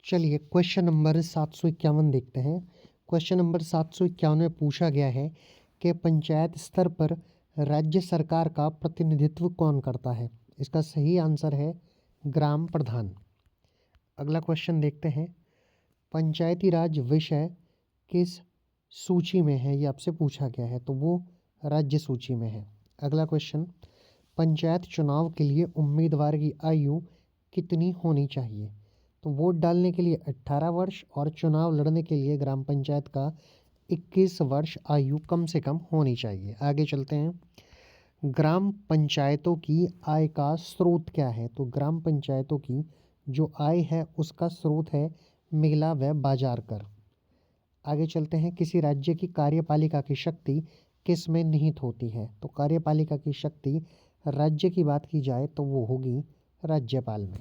चलिए question number 751 देखते हैं। क्वेश्चन नंबर 751 में पूछा गया है कि पंचायत स्तर पर राज्य सरकार का प्रतिनिधित्व कौन करता है। इसका सही आंसर है ग्राम प्रधान। अगला क्वेश्चन देखते हैं। पंचायती राज विषय किस सूची में है, ये आपसे पूछा गया है, तो वो राज्य सूची में है। अगला क्वेश्चन, पंचायत चुनाव के लिए उम्मीदवार की आयु कितनी होनी चाहिए, तो वोट डालने के लिए 18 वर्ष और चुनाव लड़ने के लिए ग्राम पंचायत का 21 वर्ष आयु कम से कम होनी चाहिए। आगे चलते हैं। ग्राम पंचायतों की आय का स्रोत क्या है, तो ग्राम पंचायतों की जो आय है उसका स्रोत है मेला व बाजार कर। आगे चलते हैं। किसी राज्य की कार्यपालिका की शक्ति किस में निहित होती है, तो कार्यपालिका की शक्ति राज्य की बात की जाए तो वो होगी राज्यपाल में।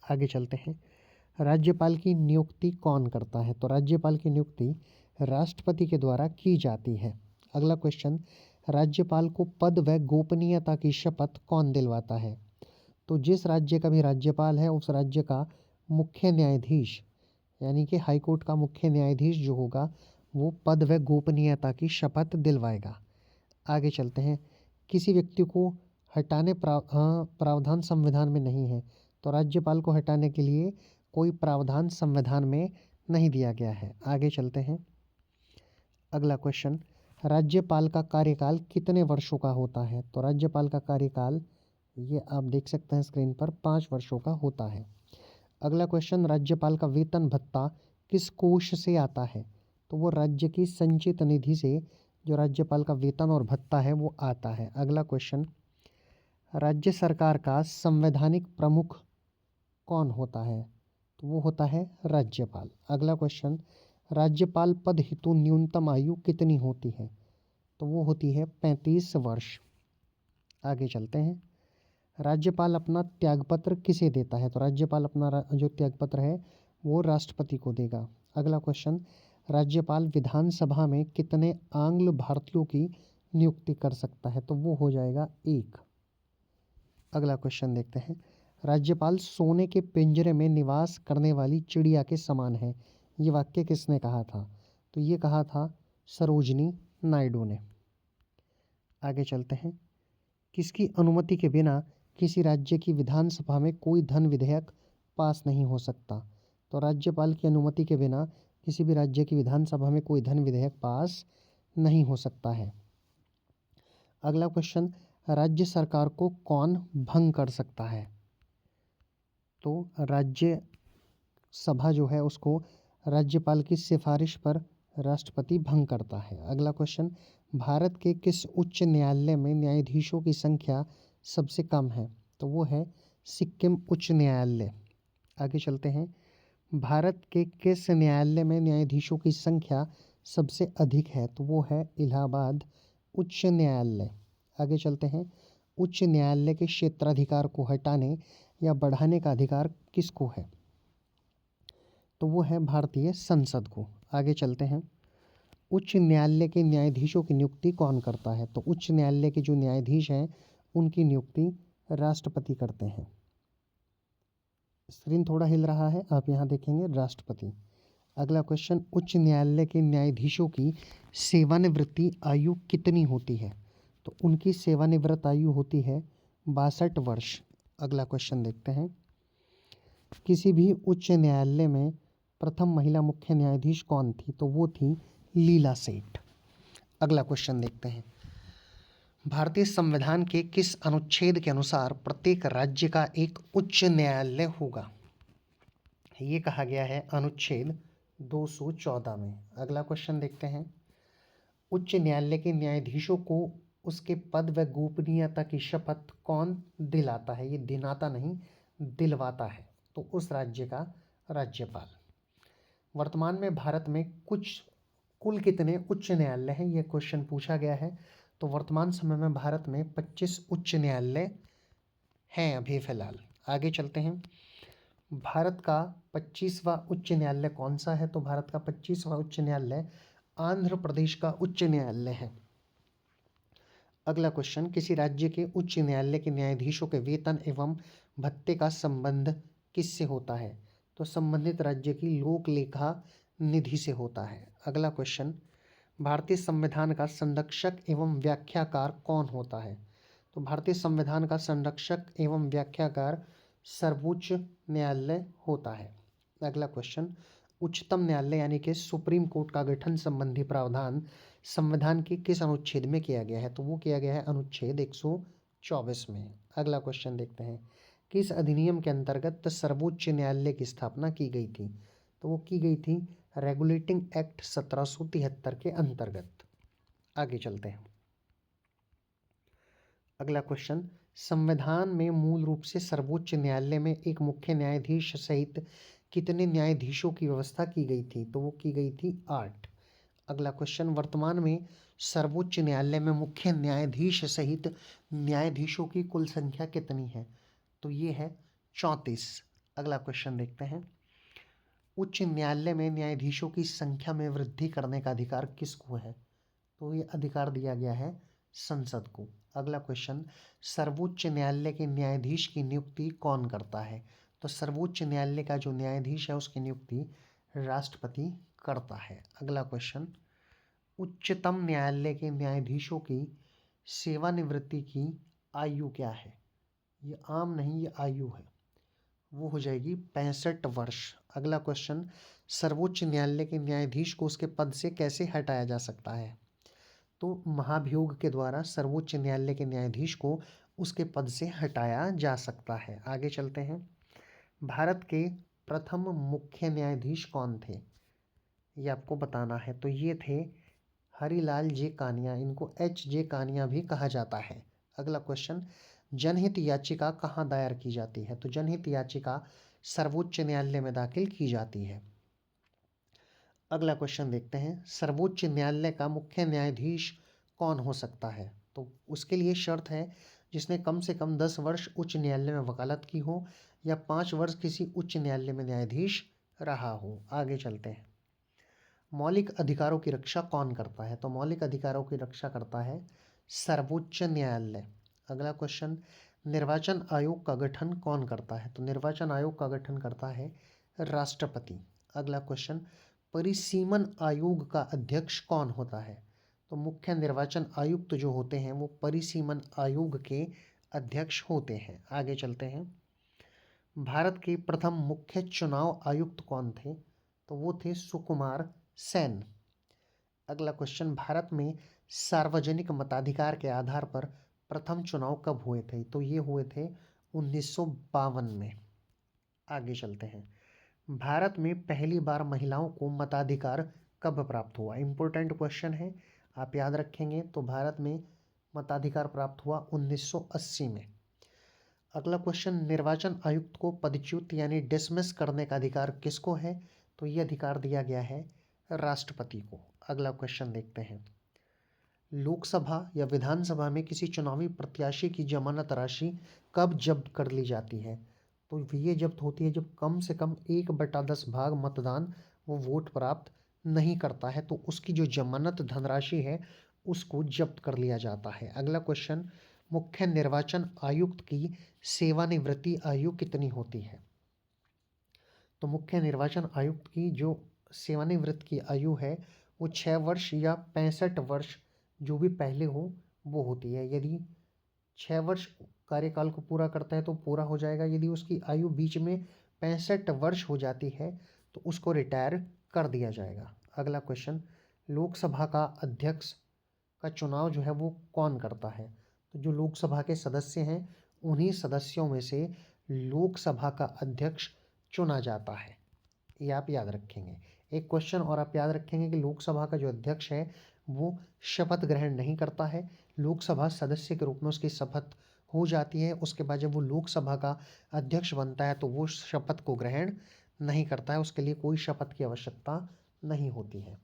आगे चलते हैं। राज्यपाल की नियुक्ति कौन करता है, तो राज्यपाल की नियुक्ति राष्ट्रपति के द्वारा की जाती है। अगला क्वेश्चन, राज्यपाल को पद व गोपनीयता की शपथ कौन दिलवाता है, तो जिस राज्य का भी राज्यपाल है उस राज्य का मुख्य न्यायाधीश यानी कि हाईकोर्ट का मुख्य न्यायाधीश जो होगा वो पद व गोपनीयता की शपथ दिलवाएगा। आगे चलते हैं। किसी व्यक्ति को हटाने प्रावधान संविधान में नहीं है, तो राज्यपाल को हटाने के लिए कोई प्रावधान संविधान में नहीं दिया गया है। आगे चलते हैं। अगला क्वेश्चन, राज्यपाल का कार्यकाल कितने वर्षों का होता है, तो राज्यपाल का कार्यकाल ये आप देख सकते हैं स्क्रीन पर 5 वर्षों का होता है। अगला क्वेश्चन, राज्यपाल का वेतन भत्ता किस कोष से आता है, तो वो राज्य की संचित निधि से जो राज्यपाल का वेतन और भत्ता है वो आता है। अगला क्वेश्चन, राज्य सरकार का संवैधानिक प्रमुख कौन होता है, तो वो होता है राज्यपाल। अगला क्वेश्चन, राज्यपाल पद हेतु न्यूनतम आयु कितनी होती है, तो वो होती है 35 वर्ष। आगे चलते हैं। राज्यपाल अपना त्यागपत्र किसे देता है, तो राज्यपाल अपना जो त्यागपत्र है वो राष्ट्रपति को देगा। अगला क्वेश्चन, राज्यपाल विधानसभा में कितने आंग्ल भारतीयों की नियुक्ति कर सकता है, तो वो हो जाएगा 1। अगला क्वेश्चन देखते हैं। राज्यपाल सोने के पिंजरे में निवास करने वाली चिड़िया के समान है, ये वाक्य किसने कहा था, तो ये कहा था सरोजिनी नायडू ने। आगे चलते हैं। किसकी अनुमति के बिना किसी राज्य की विधानसभा में कोई धन विधेयक पास नहीं हो सकता, तो राज्यपाल की अनुमति के बिना किसी भी राज्य की विधानसभा में कोई धन विधेयक पास नहीं हो सकता है। अगला क्वेश्चन, राज्य सरकार को कौन भंग कर सकता है, तो राज्य सभा जो है उसको राज्यपाल की सिफारिश पर राष्ट्रपति भंग करता है। अगला क्वेश्चन, भारत के किस उच्च न्यायालय में न्यायाधीशों की संख्या सबसे कम है, तो वो है सिक्किम उच्च न्यायालय। आगे चलते हैं। भारत के किस न्यायालय में न्यायाधीशों की संख्या सबसे अधिक है, तो वो है इलाहाबाद उच्च न्यायालय। आगे चलते हैं। उच्च न्यायालय के क्षेत्राधिकार को हटाने या बढ़ाने का अधिकार किसको है, तो वो है भारतीय संसद को। आगे चलते हैं। उच्च न्यायालय के न्यायाधीशों की नियुक्ति कौन करता है, तो उच्च न्यायालय के जो न्यायाधीश हैं उनकी नियुक्ति राष्ट्रपति करते हैं। स्क्रीन थोड़ा हिल रहा है, आप यहाँ देखेंगे राष्ट्रपति। अगला क्वेश्चन, उच्च न्यायालय के न्यायाधीशों की सेवानिवृत्ति आयु कितनी होती है, तो उनकी सेवानिवृत्त आयु होती है 62 वर्ष। अगला क्वेश्चन देखते हैं। किसी भी उच्च न्यायालय में प्रथम महिला मुख्य न्यायाधीश कौन थी, तो वो थी लीला सेठ। अगला क्वेश्चन देखते हैं। भारतीय संविधान के किस अनुच्छेद के अनुसार प्रत्येक राज्य का एक उच्च न्यायालय होगा, ये कहा गया है अनुच्छेद 214 में। अगला क्वेश्चन देखते हैं। उच्च न्यायालय के न्यायाधीशों को उसके पद व गोपनीयता की शपथ कौन दिलाता है, ये दिलाता नहीं दिलवाता है, तो उस राज्य का राज्यपाल। वर्तमान में भारत में कुल कितने उच्च न्यायालय हैं, यह क्वेश्चन पूछा गया है। तो वर्तमान समय में भारत में 25 उच्च न्यायालय हैं अभी फिलहाल। आगे चलते हैं। भारत का 25वां उच्च न्यायालय कौन सा है, तो भारत का 25वां उच्च न्यायालय आंध्र प्रदेश का उच्च न्यायालय है। अगला क्वेश्चन, किसी राज्य के उच्च न्यायालय के न्यायाधीशों के वेतन एवं भत्ते का संबंध किससे होता है, तो संबंधित राज्य की लोक लेखा निधि से होता है। अगला क्वेश्चन, भारतीय संविधान का संरक्षक एवं व्याख्याकार कौन होता है? तो भारतीय संविधान का संरक्षक एवं व्याख्याकार सर्वोच्च न्यायालय होता है। अगला क्वेश्चन, उच्चतम न्यायालय यानी कि सुप्रीम कोर्ट का गठन संबंधी प्रावधान संविधान के किस अनुच्छेद में किया गया है? तो वो किया गया है अनुच्छेद 124 में। अगला क्वेश्चन देखते हैं, किस अधिनियम के अंतर्गत सर्वोच्च न्यायालय की स्थापना की गई थी? तो वो की गई थी रेगुलेटिंग एक्ट 1773 के अंतर्गत। आगे चलते हैं। अगला क्वेश्चन, संविधान में मूल रूप से सर्वोच्च न्यायालय में एक मुख्य न्यायाधीश सहित कितने न्यायाधीशों की व्यवस्था की गई थी? तो वो की गई थी 8। अगला क्वेश्चन, वर्तमान में सर्वोच्च न्यायालय में मुख्य न्यायाधीश सहित न्यायाधीशों की कुल संख्या कितनी है? तो ये है 34। अगला क्वेश्चन देखते हैं, उच्च न्यायालय में न्यायाधीशों की संख्या में वृद्धि करने का अधिकार किसको है? तो ये अधिकार दिया गया है संसद को। अगला क्वेश्चन, सर्वोच्च न्यायालय के न्यायाधीश की नियुक्ति कौन करता है? तो सर्वोच्च न्यायालय का जो न्यायाधीश है उसकी नियुक्ति राष्ट्रपति करता है। अगला क्वेश्चन, उच्चतम न्यायालय के न्यायाधीशों की सेवानिवृत्ति की आयु क्या है? ये आम नहीं, ये आयु है, वो हो जाएगी 65 वर्ष। अगला क्वेश्चन, सर्वोच्च न्यायालय के न्यायाधीश को उसके पद से कैसे हटाया जा सकता है? तो महाभियोग के द्वारा सर्वोच्च न्यायालय के न्यायाधीश को उसके पद से हटाया जा सकता है। आगे चलते हैं, भारत के प्रथम मुख्य न्यायाधीश कौन थे? ये आपको बताना है। तो ये थे हरिलाल जे कानिया, इनको एच जे कानिया भी कहा जाता है। अगला क्वेश्चन, जनहित याचिका कहाँ दायर की जाती है? तो जनहित याचिका सर्वोच्च न्यायालय में दाखिल की जाती है। अगला क्वेश्चन देखते हैं, सर्वोच्च न्यायालय का मुख्य न्यायाधीश कौन हो सकता है? तो उसके लिए शर्त है जिसने कम से कम 10 वर्ष उच्च न्यायालय में वकालत की हो या 5 वर्ष किसी उच्च न्यायालय में न्यायाधीश रहा हो। आगे चलते हैं, मौलिक अधिकारों की रक्षा कौन करता है? तो मौलिक अधिकारों की रक्षा करता है सर्वोच्च न्यायालय। अगला क्वेश्चन, निर्वाचन आयोग का गठन कौन करता है? तो निर्वाचन आयोग का गठन करता है राष्ट्रपति। अगला क्वेश्चन, परिसीमन आयोग का अध्यक्ष कौन होता है? तो मुख्य निर्वाचन आयुक्त जो होते हैं वो परिसीमन आयोग के अध्यक्ष होते हैं। आगे चलते हैं, भारत के प्रथम मुख्य चुनाव आयुक्त कौन थे? तो वो थे सुकुमार सेन। अगला क्वेश्चन, भारत में सार्वजनिक मताधिकार के आधार पर प्रथम चुनाव कब हुए थे? तो ये हुए थे 1952 में। आगे चलते हैं, भारत में पहली बार महिलाओं को मताधिकार कब प्राप्त हुआ? इम्पोर्टेंट क्वेश्चन है, आप याद रखेंगे। तो भारत में मताधिकार प्राप्त हुआ 1980 में। अगला क्वेश्चन, निर्वाचन आयुक्त को पदच्युत यानी डिसमिस करने का अधिकार किसको है? तो ये अधिकार दिया गया है राष्ट्रपति को। अगला क्वेश्चन देखते हैं, लोकसभा या विधानसभा में किसी चुनावी प्रत्याशी की जमानत राशि कब जब्त कर ली जाती है? तो ये जब्त होती है जब कम से कम 1/10 भाग मतदान वो वोट प्राप्त नहीं करता है, तो उसकी जो जमानत धनराशि है उसको जब्त कर लिया जाता है। अगला क्वेश्चन, मुख्य निर्वाचन आयुक्त की सेवानिवृत्ति आयु कितनी होती है? तो मुख्य निर्वाचन आयुक्त की जो सेवानिवृत्त की आयु है वो 6 वर्ष या 65 वर्ष जो भी पहले हो वो होती है। यदि 6 वर्ष कार्यकाल को पूरा करता है तो पूरा हो जाएगा, यदि उसकी आयु बीच में 65 वर्ष हो जाती है तो उसको रिटायर कर दिया जाएगा। अगला क्वेश्चन, लोकसभा का अध्यक्ष का चुनाव जो है वो कौन करता है? तो जो लोकसभा के सदस्य हैं उन्हीं सदस्यों में से लोकसभा का अध्यक्ष चुना जाता है, ये आप याद रखेंगे। एक क्वेश्चन और आप याद रखेंगे कि लोकसभा का जो अध्यक्ष है वो शपथ ग्रहण नहीं करता है, लोकसभा सदस्य के रूप में उसकी शपथ हो जाती है, उसके बाद जब वो लोकसभा का अध्यक्ष बनता है तो वो शपथ को ग्रहण नहीं करता है, उसके लिए कोई शपथ की आवश्यकता नहीं होती है।